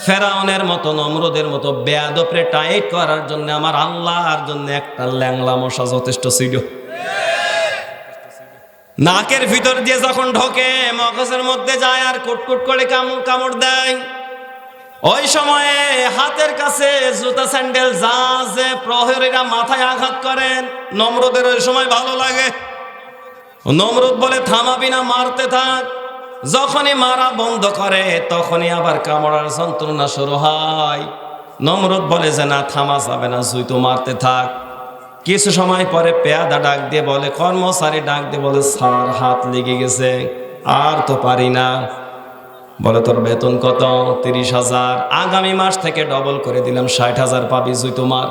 ফেরাউনের মতো নমরুদের মতো বেয়াদবরে টাইট করার জন্য আমার আল্লাহর জন্য একটা ল্যাংলা মশা যথেষ্ট ছিল। নাকের ভিতর দিয়ে যখন ঢোকে মগজের মধ্যে যায় আর কুটকুট করে কামড় দেয়। ওই সময়ে হাতের কাছে জুতা স্যান্ডেল যা যে প্রহরীরা মাথায় আঘাত করেন, নমরুদের ওই সময় ভালো লাগে। নমরুদ বলে থামাবি না, মারতে থাক। যখনই মারা বন্ধ করে তখনই আবার কামড়ার যন্ত্রণা শুরু হয়। নমরুদ বলে যে না, থামা যাবে না, জুতো মারতে থাক। কিছু সময় পরে পেয়াদা ডাক দিয়ে বলে, কর্মচারী ডাক দিয়ে বলে, স্যার হাত লেগে গেছে, আর তো পারি না। বলে তোর বেতন কত? 30,000। আগামী মাস থেকে ডবল করে দিলাম, 60,000 পাবি, জুতো মার।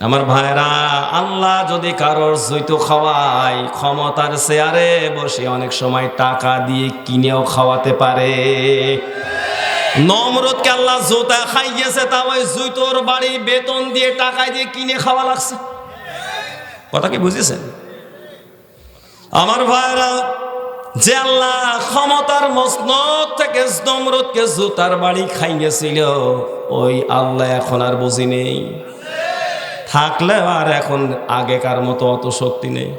আমার ভাইরা, আল্লাহ যদি কারোর জুতো খাওয়ায়, ক্ষমতার চেয়ারে বসে অনেক সময় টাকা দিয়ে কিনেও খাওয়াতে পারে। নমরুদকে আল্লাহ জুতা খাইয়েছে, তা ওই জুতোর বাড়ি বেতন দিয়ে টাকা দিয়ে কিনে খাওয়া লাগছে। কথা কি বুঝেছেন আমার ভাইরা? যে আল্লাহ ক্ষমতার মসনদ থেকে নমরুদকে জুতার বাড়ি খাইয়েছিল, ওই আল্লাহ এখন আর বুঝি নেই। থাকলে আর এখন আগেকার মতো অত শক্তি নেই।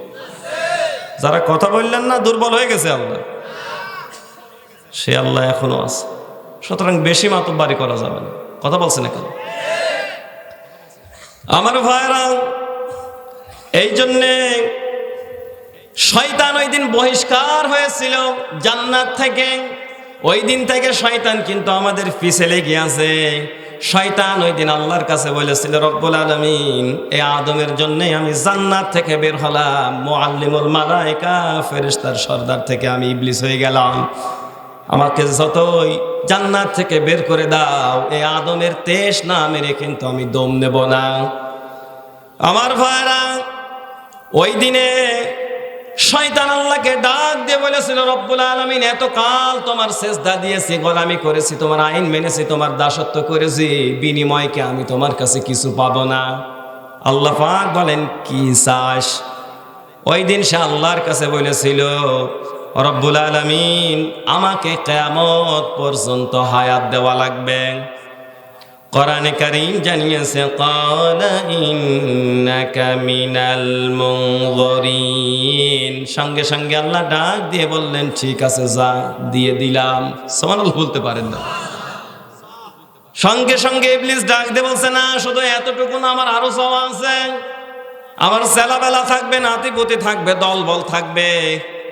যারা কথা বললেন না দুর্বল হয়ে গেছে আল্লাহ, সে আল্লাহ এখনো আছে। সুতরাং বেশি মাতব্বারি করা যাবে না। কথা বলছে না কেন আমার ভাইরা? এই জন্যে শয়তান ওই দিন বহিষ্কার হয়েছিল জান্নাত থেকে। ওই দিন থেকে শয়তান কিন্তু আমাদের পিছে লেগে আছে। শয়তান ওই দিন আল্লাহর কাছে বলেছিল, রব্বুল আলামিন, এই আদমের জন্য আমি জান্নাত থেকে বের হলাম, মুআল্লিমুল মালায়েকা ফেরেশতার সর্দার থেকে আমি ইবলিস হয়ে গেলাম। আমাকে যতই জান্নাত থেকে বের করে দাও, এই আদমের তেজ না মেরে কিন্তু আমি দম নেব না। আমার ভাইরা, ওই দিনে শয়তান আল্লাহকে ডাক দিয়ে বলেছিল, রব্বুল আলামিন, এত কাল তোমার সেজদা দিয়েছি, গোলামি করেছি, তোমার আইন মেনেছি, তোমার দাসত্ব করেছি, বিনিময়কে আমি তোমার কাছে কিছু পাবো না। আল্লাহ পাক বলেন, কি চাস? ওই দিন সে আল্লাহর কাছে বলেছিল, রব্বুল আলামিন, আমাকে কিয়ামত পর্যন্ত হায়াত দেওয়া লাগবে। কোরআনে কারীম জানিয়েছে, ক্বালা ইন্নাকা মিনাল মুনযিরিন। সঙ্গে সঙ্গে আল্লাহ ডাক দিয়ে বললেন, ঠিক আছে, যা, দিয়ে দিলাম। সুবহানাল্লাহ বলতে পারেন না? সঙ্গে সঙ্গে ইবলিস ডাক দিয়ে বলছে, না, শুধু এতটুকু না, আমার আরো চাওয়া আছে। আমার ছেলেবেলা থাকবে, নাতিপুতি থাকবে, দলবল থাকবে।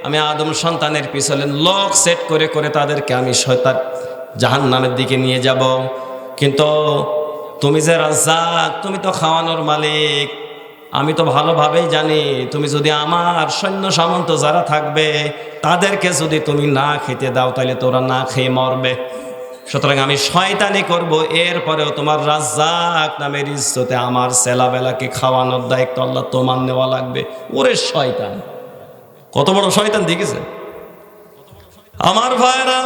আমি আদম সন্তানের পিছনে লোক সেট করে করে তাদেরকে আমি শয়তান জাহান্নামের দিকে নিয়ে যাব। কিন্তু তুমি যে রাজ্জাক, তুমি তো খাওয়ানোর মালিক, আমি তো ভালোভাবেই জানি, তুমি যদি আমার সৈন্য সামন্ত যারা থাকবে তাদেরকে যদি তুমি না খেতে দাও, তাহলে তোরা না খেয়ে মরবে। সুতরাং আমি শয়তানি করব, এরপরেও তোমার রাজ্জাক নামের ইজ্জতে আমার ছেলেবেলাকে খাওয়ানোর দায়িত্ব আল্লাহ তোমার নেওয়া লাগবে। ওরে শয়তান, কত বড় শয়তান দেখেছে আমার ভাইরা।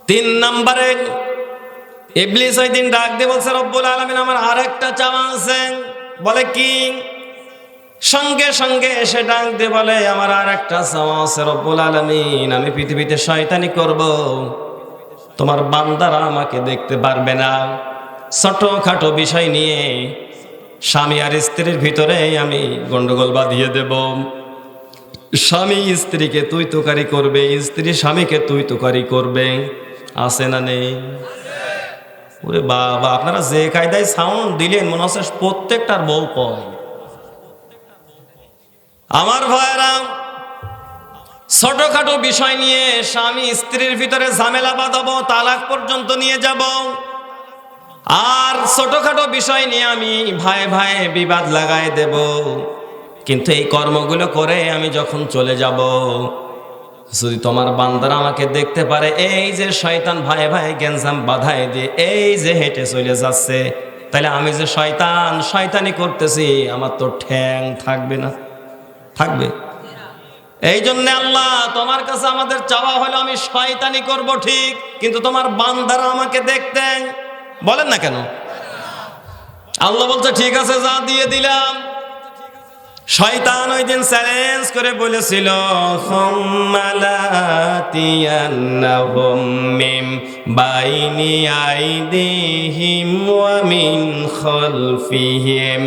3 নম্বরে ইবলিস ওই দিন ডাক দিয়ে বলছে, রব্বুল আলামিন, আমার আরেকটা চাওয়া আছে। বলে কি? সঙ্গে সঙ্গে এসে ডাক দিয়ে বলে, আমার আরেকটা চাওয়া আছে রব্বুল আলামিন, আমি পৃথিবীতে শয়তানি করব, তোমার বান্দারা আমাকে দেখতে পারবে না। ছোটখাটো বিষয় নিয়ে স্বামী আর স্ত্রীর ভিতরে আমি গন্ডগোল বাঁধিয়ে দেব। স্বামী স্ত্রীকে তুই তুকারি করবে, স্ত্রী স্বামীকে তুই তুকারি করবে। আছে না নেই? ওরে বাবা, আপনারা যে কায়দায় সাউন্ড দিলেন, মনে হচ্ছে প্রত্যেকটার বউ কয়। আমার ভাইরা, ছোটখাটো বিষয় নিয়ে স্বামী স্ত্রীর ভিতরে ঝামেলা বাঁধাবো, তালাক পর্যন্ত নিয়ে যাব। আর ছোটখাটো বিষয় নিয়ে আমি ভাই ভাই বিবাদ লাগাই দেব। কিন্তু এই কর্মগুলো করে আমি যখন চলে যাব, যদি তোমার বান্দারা আমাকে দেখতে পারে, এই যে শয়তান ভাই ভাই গ্যাঞ্জাম বাধায় দিয়ে এই যে হেঁটে চলে যাচ্ছে, তাহলে আমি যে শয়তানি করতেছি, আমার তো ঠ্যাং থাকবে না? থাকবে। এই জন্য আল্লাহ তোমার কাছে আমাদের চাওয়া হলো, আমি শয়তানি করব ঠিক, কিন্তু তোমার বান্দারা আমাকে দেখতে বলেন না কেন? আল্লাহ বলছে, ঠিক আছে, যা, দিয়ে দিলাম। শয়তান ওই দিন চ্যালেঞ্জ করে বলেছিল, সুম্মা লাতিয়ান্নাহুম মিন বাইনি আইদিহিম ওয়া মিন খালফিহিম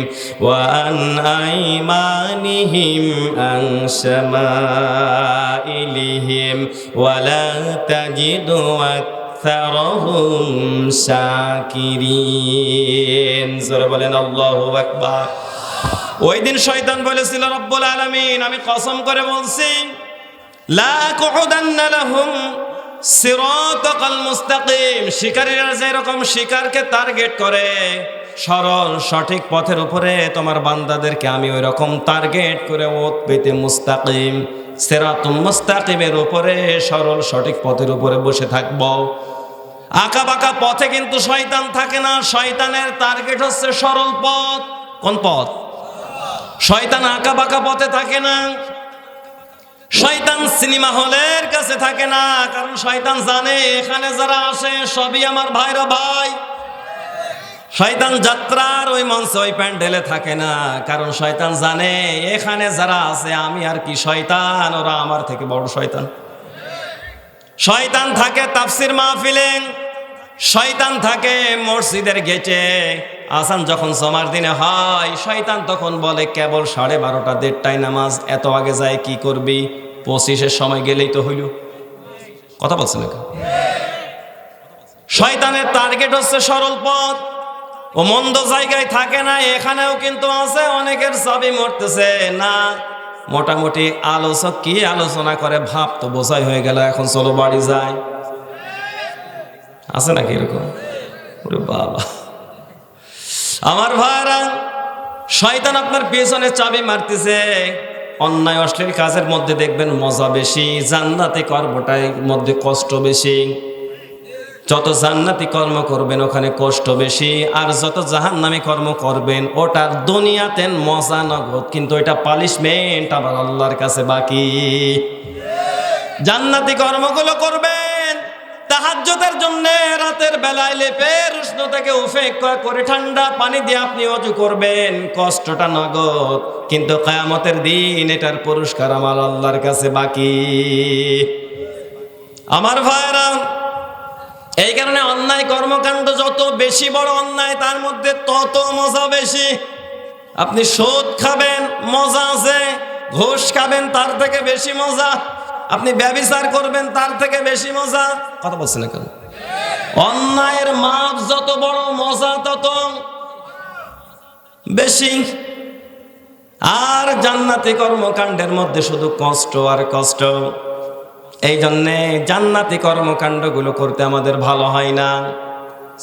ওয়া আন আইমানিহিম আন শামাইলিহিম ওয়া লা তাজিদু আকসারাহুম শাকিরিন। জোরে বলেন আল্লাহু আকবার। ওই দিন শয়তান বলেছিল, রব্বুল আলামিন আমি কসম করে বলছি, লা আকুদান্না লাহুম সিরাতাল মুস্তাকিম, শিকারীরা যেরকম শিকারকে টার্গেট করে সরল সঠিক পথের উপরে তোমার বান্দাদেরকে আমি ওই রকম টার্গেট করে ওত পেতে মুস্তাকিম সিরাতুল মুস্তাকিমের উপরে সরল সঠিক পথের উপরে বসে থাকব। আঁকা বাঁকা পথে কিন্তু শয়তান থাকে না, শয়তানের টার্গেট হচ্ছে সরল পথ। কোন পথ? শয়তান আঁকা বাঁকা পথে থাকে না, শয়তান সিনেমা হলের কাছে থাকে না, কারণ শয়তান জানে এখানে যারা আসে সবই আমার ভাইরা ভাই। শয়তান যাত্রার ওই মঞ্চে ওই প্যান্ডেলে থাকে না, কারণ শয়তান জানে এখানে যারা আছে আমি আর কি শয়তান, ওরা আমার থেকে বড় শয়তান। শয়তান থাকে তাফসির মাহফিলে, শয়তান থাকে মসজিদের গেটে। আসান যখন জমার দিনে হয় শয়তান তখন বলে কেবল 12:30 1:30টায় নামাজ, এত আগে যায় কি করবি, 25-এর সময় গেলেই তো হইল। কথা বলছে না? শয়তানের টার্গেট হচ্ছে সরল পথ, ও মন্দ জায়গায় থাকে না। এখানেও কিন্তু আছে, অনেকের চাবি মরতেছে না, মোটামুটি আলোচক কি আলোচনা করে ভাব তো বোঝাই হয়ে গেল, এখন চলো বাড়ি যায়। আছে নাকি এরকম? ওরে বাবা আমার ভাইরা, শয়তান আপনার পেছনে চাবি মারতেছে। অন্যায় অশ্লীল কাজের মধ্যে দেখবেন মজা বেশি, জান্নাতি কর্মটার মধ্যে কষ্ট বেশি। যত জান্নাতি কর্ম করবেন ওখানে কষ্ট বেশি, আর যত জাহান্নামী কর্ম করবেন ওটার দুনিয়াতে মজা নগদ, কিন্তু এটা পালিশমেন্ট আবার আল্লাহর কাছে বাকি। জান্নাতি কর্মগুলো করবেন তাহাজ্জুদের জন্য, রাতের বেলায় লেপের উষ্ণতাকে উপেক্ষা করে ঠান্ডা পানি দিয়ে আপনি ওযু করবেন, কষ্টটা নগদ, কিন্তু কিয়ামতের দিন এটার পুরস্কার আমার আল্লাহর কাছে বাকি। আমার ভাইরা, এই কারণে অন্যায় কর্মকাণ্ড যত বেশি বড় অন্যায় তার মধ্যে তত মজা বেশি। আপনি সুদ খাবেন মজা আছে, ঘুষ খাবেন তার থেকে বেশি মজা, আপনি ব্যভিচার করবেন তার থেকে বেশি মজা। কথা বলছেন না কেন? অন্যায়ের মাপ যত বড় মজা তত বেশি। আর জান্নাতি কর্মকাণ্ডের মধ্যে শুধু কষ্ট আর কষ্ট। এই জন্যে জান্নাতি কর্মকাণ্ডগুলো করতে আমাদের ভালো হয় না।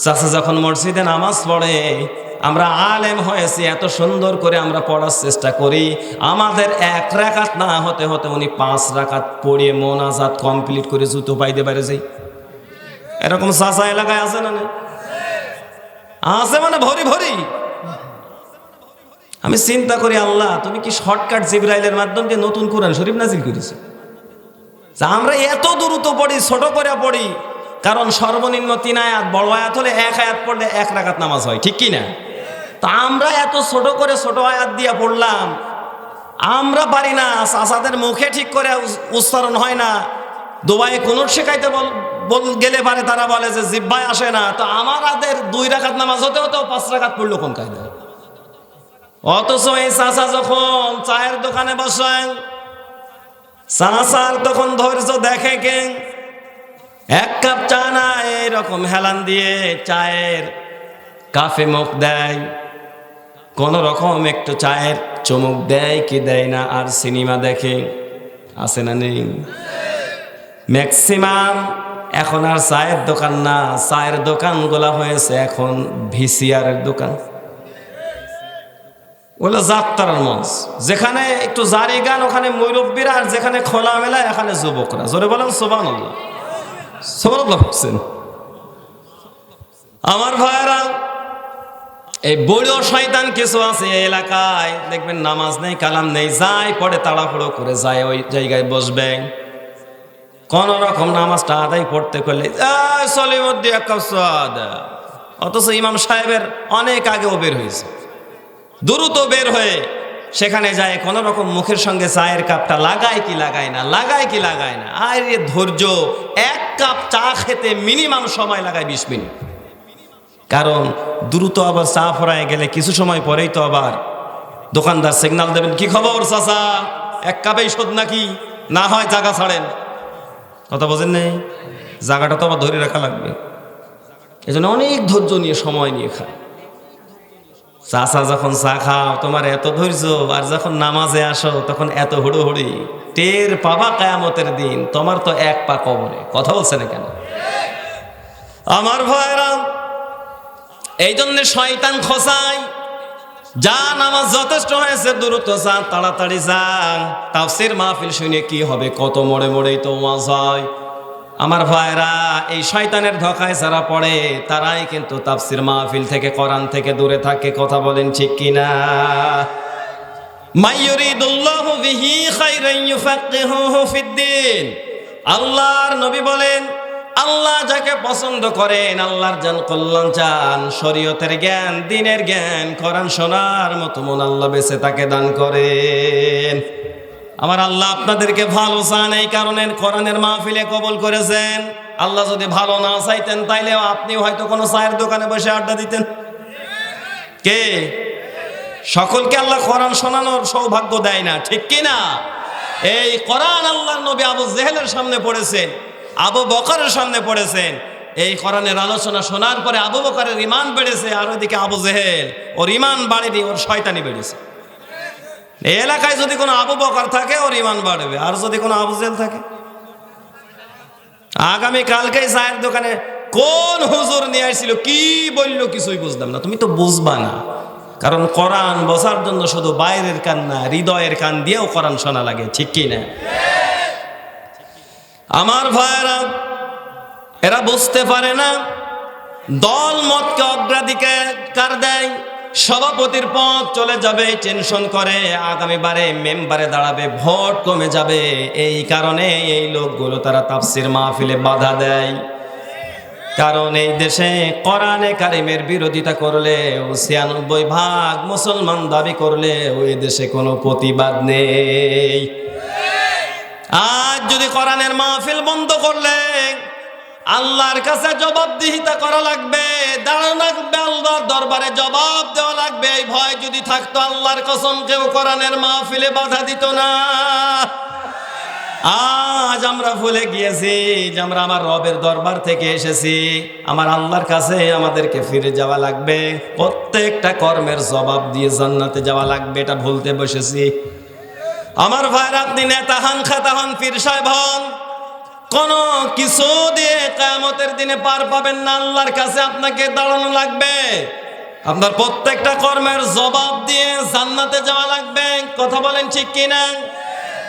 চাচা যখন মসজিদে নামাজ পড়ে, আমরা আলেম হয়েছি এত সুন্দর করে আমরা পড়ার চেষ্টা করি, আমাদের 1 রাকাত না হতে হতে উনি 5 রাকাত পড়িয়ে মোনাজাত কমপ্লিট করে জুতো পাইতে পারে যাই। এরকম চাচা এলাকায় আছে না? আছে মানে ভরি ভরি। আমি চিন্তা করি, আল্লাহ তুমি কি শর্টকাট জিবরাইলের মাধ্যমে দিয়ে নতুন কোরআন শরীফ নাজিল করেছো? আমরা এত দ্রুত পড়ি, ছোট করে পড়ি, কারণ সর্বনিম্ন 3 আয়াত, বড় আয়াত হলে 1 আয়াত পড়লে 1 রাকাত নামাজ হয়, ঠিক কি না? তা আমরা এত ছোট করে ছোট আয়াত দিয়ে পড়লাম, আমরা পারি না। চাচাদের মুখে ঠিক করে উচ্চারণ হয় না, দুবাইয়ে কুনুত শেখাইতে গেলে পারে তারা বলে যে জিহ্বায় আসে না। তো আমাদের 2 রাকাত নামাজ হতে হতো 5 রাকাত পড়লো কোন কায়দা? অথচ এই চাচা যখন চায়ের দোকানে বসেন, চাচার তখন ধৈর্য দেখে কে? 1 কাপ চা না এরকম হেলান দিয়ে চায়ের কাফে মুখ দেয়, কোন রকম একটু চায়ের চুমুক দেয় কি দেয় না, আর সিনেমা দেখে। আছে না নেই? ম্যাক্সিমাম এখন আর চায়ের দোকান না, চায়ের দোকানগুলা হয়েছে এখন ভিসিআরের দোকান। ওগুলো যাত্রার মঞ্চ, যেখানে একটু জারি গান ওখানে মুরব্বীরা, আর যেখানে খোলামেলা এখানে যুবকরা। জোরে বলেন সুবহানাল্লাহ। সুবহানাল্লাহ বলছেন। আমার ভাইরা, এই বড় শয়তান কিছু আছে এই এলাকায়, দেখবেন নামাজ নেই কালাম নেই, যায় পড়ে তাড়াহুড়ো করে যায় ওই জায়গায় বসবে, কোন রকম নামাজটা আদায় করতে করলে সলিমুদ্দি এক কাপ চা দাও। অথচ ইমাম সাহেবের অনেক আগেও বের হয়েছে, দ্রুত বের হয়ে সেখানে যায় কোনো রকম মুখের সঙ্গে চায়ের কাপটা লাগায় কি লাগায় না, লাগায় কি লাগায় না। আরে ধৈর্য, এক কাপ চা খেতে মিনিমাম সময় লাগায় 20 মিনিট। কারণ দ্রুত আবার চা ফরায় গেলে কিছু সময় পরেই তো আবার দোকানদার সিগন্যাল দেবেন, কি খবর চাচা, এক কাপেই শোধ নাকি, না হয় জায়গা ছাড়েন। কথা বোঝেন নেই, জায়গাটা তো আবার ধরে রাখা লাগবে। এই জন্য অনেক ধৈর্য নিয়ে সময় নিয়ে খায়। চাচা যখন চা খাও তোমার এত ধৈর্য, আর যখন নামাজে আসো তখন এত হুড়োহুড়ি, টের পাবা কিয়ামতের দিন তোমার তো এক পা কবরে। কথা বলছে না কেন আমার ভাইরা? এই জন্য শয়তান খোসায়, যা নামাজ যথেষ্ট হয়েছে, দ্রুত যা, তাড়াতাড়ি যা। তাফসীর মাহফিল শুনে কি হবে, কত মোড়ে মোড়েই তো ওয়াজ হয়। আমার ভাইরা, এই শয়তানের ধোঁকায় যারা পড়ে তারাই কিন্তু তাফসীর মাহফিল থেকে, কোরআন থেকে দূরে থাকে। কথা বলেন ঠিক কিনা? মাইয়ুরিদুল্লাহু বিহি খাইরান ইউফাক্কিহুহু ফিদ্দীন। আল্লাহর নবী বলেন, আল্লাহ যাকে পছন্দ করেন, আল্লাহর যান কল্যাণ চান, শরীয়তের জ্ঞান, দ্বীনের জ্ঞান, কোরআন শোনার মতো মন আল্লাহ বেঁচে তাকে দান করেন। আমার আল্লাহ আপনাদেরকে ভালো চান, এই কারণে কোরআনের মাহফিলে কবুল করেছেন। আল্লাহ যদি ভালো না চাইতেন তাইলে আপনি হয়তো কোনো চায়ের দোকানে বসে আড্ডা দিতেন। কে? সকলকে আল্লাহ কোরআন শোনানোর সৌভাগ্য দেয় না, ঠিক কি না? এই কোরআন আল্লাহর নবী আবু জেহেলের সামনে পড়েছেন, আবু বকরের সামনে পড়েছেন। এই কোরআনের আলোচনা শোনার পরে আবু বকরের ঈমান বেড়েছে, আর ওইদিকে আবু জেহেল, ওর ঈমান বাড়েনি, ওর শয়তানি বেড়েছে। এই এলাকায় যদি কোনো আবু বকর থাকে ওর ঈমান বাড়বে, আর যদি কোনো আবু জেহেল থাকে। আগামী কালকেই চায়ের দোকানে কোন হুজুর নিয়ে আসছিল, কি বললো কিছুই বুঝলাম না। তুমি তো বুঝবা না, কারণ কোরআন বোঝার জন্য শুধু বাইরের কান না, হৃদয়ের কান দিয়েও কোরআন শোনা লাগে, ঠিক কি না? আমার ভাইরা, এরা বুঝতে পারে না, দল মতকে অগ্রাধিকার দেয়, সভাপতির পদ চলে যাবে টেনশন করে, আগামীবারে মেম্বারে দাঁড়াবে, ভোট কমে যাবে। এই কারণে এই লোকগুলো তারা তাফসীর মাহফিলে বাধা দেয়। কারণ এই দেশে কোরআনে কারিমের বিরোধিতা করলে ৯৬% মুসলমান দাবি করলে ওই দেশে কোনো প্রতিবাদ নেই। আজ যদি কোরআনের মাহফিল বন্ধ করলে আল্লাহর কাছে জবাবদিহিতা করা লাগবে, দাঁড়ানো লাগবে, আল্লাহর দরবারে জবাব দেওয়া লাগবে। এই ভয় যদি থাকতো, আল্লাহর কসম, কেউ কোরআনের মাহফিলে বাধা দিত না। আজ আমরা ভুলে গিয়েছি যে আমরা আমার রবের দরবার থেকে এসেছি, আমার আল্লাহর কাছে আমাদেরকে ফিরে যাওয়া লাগবে, প্রত্যেকটা কর্মের জবাব দিয়ে জান্নাতে যাওয়া লাগবে, এটা ভুলতে বসেছি। আমার ভাইরা, আপনি নেতা হন, খাতা হন, পীর সাহেব হন, কোন কিছু দিয়ে কিয়ামতের দিনে পার পাবেন না। আল্লাহর কাছে আপনাকে দাঁড়ানো লাগবে, আপনার প্রত্যেকটা কর্মের জবাব দিয়ে জান্নাতে যাওয়া লাগবে। কথা বলেন ঠিক কিনা?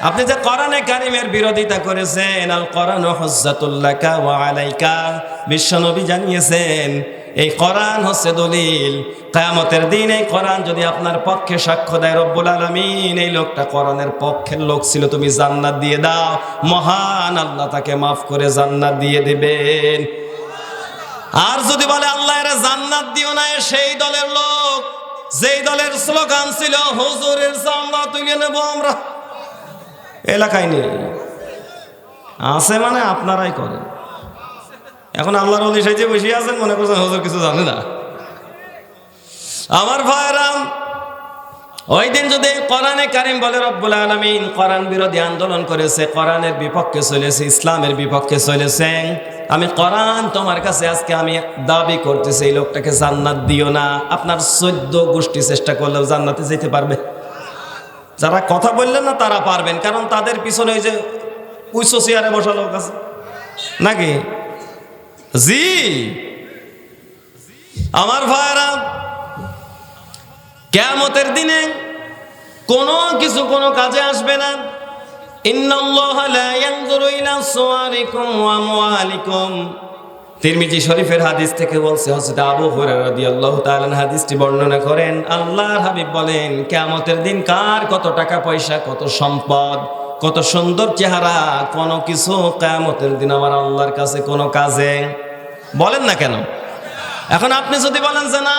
আপনি যে কোরআনে কারিমের বিরোধিতা করেছেন, আল কোরআন হুজ্জাতুল লাকা ওয়া আলাইকা, বিশ্বনবী জানিয়েছেন এই কোরআন হচ্ছে দলিল। কিয়ামতের দিন এই কোরআন যদি আপনার পক্ষে সাক্ষ্য দেয়, রব্বুল আলামিন এই লোকটা কোরআনের পক্ষের লোক ছিল, তুমি জান্নাত দিয়ে দাও, মহান আল্লাহ তাকে মাফ করে জান্নাত দিয়ে দিবেন। আর যদি বলে আল্লাহ এরা জান্নাত দিও না, সেই দলের লোক যেই দলের স্লোগান ছিল হুজুরের চামড়া তুলে নেব আমরা, এলাকায় নেই, আছে মানে আপনারাই করেন। এখন আল্লাহর ওলি সাইজে বসে আছেন, মনে করছেন হুজুর কিছু জানে না। আমার ভাইরা, ওই দিন যদি কোরআনে কারিম বলে রব্বুল আলামিন কোরআন বিরোধী আন্দোলন করেছে, কোরআনের বিপক্ষে চলেছে, ইসলামের বিপক্ষে চলেছে, আমি কোরআন তোমার কাছে আজকে আমি দাবি করতেছি এই লোকটাকে জান্নাত দিও না, আপনার 14 গোষ্ঠী চেষ্টা করলেও জান্নাতে যেতে পারবে? যারা কথা বললেন না তারা পারবেন, কারণ তাদের পিছনে ওই যে উঁচু চেয়ারে বসা লোক আছে নাকি? জি আমার ভাইরা, কিয়ামতের দিনে কোনো কিছু কোনো কাজে আসবে না। ইন্নাল্লাহা লা ইয়ানজুরু ইলা সুওয়ারিকুম ওয়া আমওয়ালিকুম, তিরমিজি শরীফের হাদিস থেকে বলছে, হযরত আবু হুরায়রা রাদিয়াল্লাহু তাআলা হাদিসটি বর্ণনা করেন। আল্লাহর হাবিব বলেন, কিয়ামতের দিন কার কত টাকা পয়সা, কত সম্পদ, কত সুন্দর চেহারা, কোনো কিছু কিয়ামতের দিন আমার আল্লাহর কাছে কোনো কাজে বলেন না কেন? এখন আপনি যদি বলেন যে না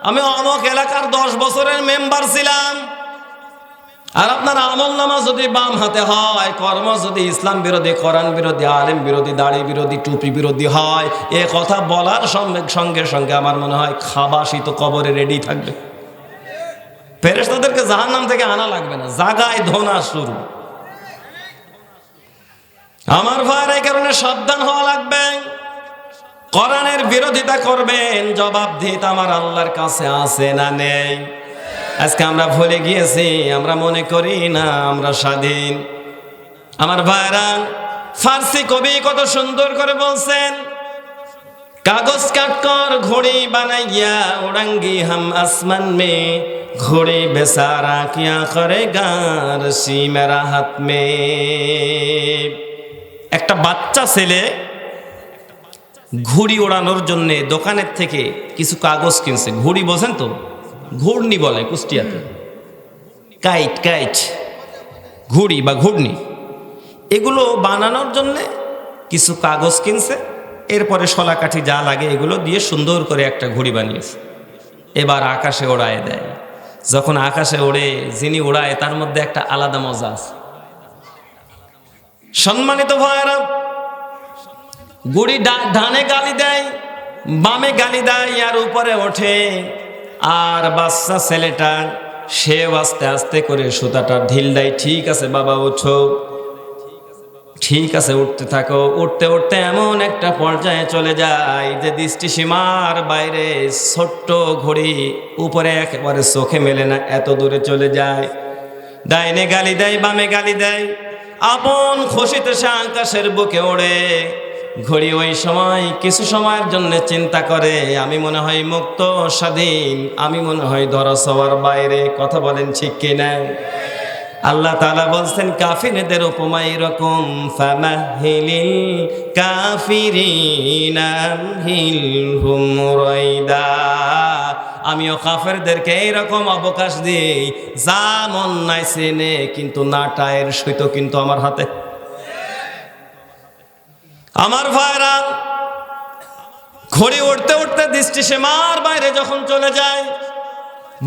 আমি অমুক এলাকার 10 বছরের মেম্বার ছিলাম, আর আপনার আমল নামা যদি বাম হাতে হয়, কর্ম যদি ইসলাম বিরোধী, কোরআন বিরোধী, আলেম বিরোধী, দাড়ি বিরোধী, টুপি বিরোধী হয়, এ কথা বলার সঙ্গে সঙ্গে আমার মনে হয় খাবাসি তো কবরে রেডি থাকবে। ফেরেশতাদেরকে জাহান্নাম থেকে আনা লাগবে না, জাগায় ধোনা শুরু। আমার ভাইয়ের এই কারণে সাবধান হওয়া লাগবে। কোরআনের বিরোধিতা করবেন, জবাবদিহিতা আমার আল্লাহর কাছে আছে না নেই? আজকে আমরা ভুলে গিয়েছি, আমরা মনে করি না আমরা স্বাধীন। আমার ভাইরা, ফার্সি কবি কত সুন্দর করে বলছেন, কাগজ কাটকর ঘড়ি বানাইয়া উড়াঙ্গি হাম আসমান মে, ঘড়ি বেচারা কিয়া করেগা রশি মেরা হাত মে। একটা বাচ্চা ছেলে ঘুড়ি ওড়ানোর জন্য দোকানের থেকে কিছু কাগজ কিনছে। ঘুড়ি বোঝেন তো? ঘূর্ণি বলে কুষ্টিয়াতে, কাইট কাইট, ঘুড়ি বা ঘূর্ণি। এগুলো বানানোর জন্য কিছু কাগজ কিনছে, এরপরে শলা কাঠি যা লাগে এগুলো দিয়ে সুন্দর করে একটা ঘুড়ি বানিয়েছে। এবার আকাশে ওড়ায় দেয়। যখন আকাশে ওড়ে, যিনি ওড়ায় তার মধ্যে একটা আলাদা মজা আছে। সম্মানিত ভাইরা, ঘুড়ি ডানে গালি দেয়, বামে গালি দেয়, আর উপরে ওঠে। আর বাচ্চা ছেলেটা সেও আস্তে আস্তে করে সুতাটা ঢিল দেয়। ঠিক আছে বাবা, ওঠো, ঠিক আছে, উঠতে থাকো। উঠতে উঠতে এমন একটা পর্যায়ে চলে যায় যে দৃষ্টিসীমার বাইরে ছোট্ট ঘড়ি উপরে একেবারে চোখে মেলে না, এত দূরে চলে যায়। ডাইনে গালি দেয়, বামে গালি দেয়, আপন খুশিতে সে আকাশের বুকে ওড়ে। ঘড়ি ওই সময় কিছু সময়ের জন্য চিন্তা করে, আমি মনে হয় মুক্ত, স্বাধীন, আমি মনে হয় ধরা সবার বাইরে। কথা বলেন ঠিক কিনা? আল্লাহ তাআলা বলছেন কাফিরদের উপমা এরকম, ফামাহিলিল কাফিরিনা আমহিলহুম রাইদা। আমিও কাফেরদেরকে এইরকম অবকাশ দিই, যা মন নাই সেনে, কিন্তু নাটায়ের সইত কিন্তু আমার হাতে। আমার ভাইরা, ঘড়ি উঠতে উঠতে দৃষ্টিসীমার বাইরে যখন চলে যায়,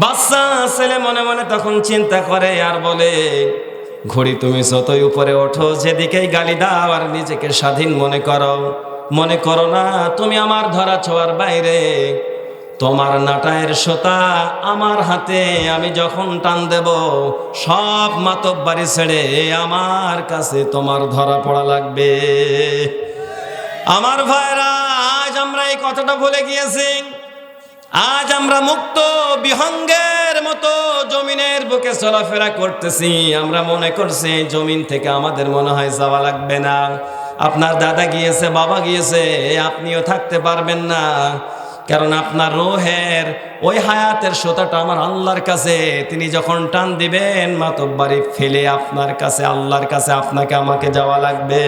বাচ্চা ছেলে মনে মনে তখন চিন্তা করে আর বলে, ঘড়ি তুমি যতই উপরে ওঠো, যেদিকেই গালি দাও আর নিজেকে স্বাধীন মনে করো না তুমি আমার ধরা ছোঁয়ার বাইরে। তোমার নাটায়ের সুতা আমার হাতে, আমি যখন টান দেব সব মাতব্বারি ছেড়ে আমার কাছে তোমার ধরা পড়া লাগবে। আমার ভাইরা, আজ আমরা এই কথাটা ভুলে গিয়েছি। আজ আমরা মুক্ত বিহঙ্গের মতো জমিনের বুকে চলাফেরা করতেছি। আমরা মনে করছি জমিন থেকে আমাদের মনে হয় যাওয়া লাগবে না। আপনার দাদা গিয়েছে, বাবা গিয়েছে, আপনিও থাকতে পারবেন না, কারণ আপনার রূহের ওই হায়াতের সুতাটা আমার আল্লাহর কাছে। তিনি যখন টান দিবেন মাতব্বারি ফেলে আপনার কাছে, আল্লাহর কাছে আপনাকে আমাকে যাওয়া লাগবে।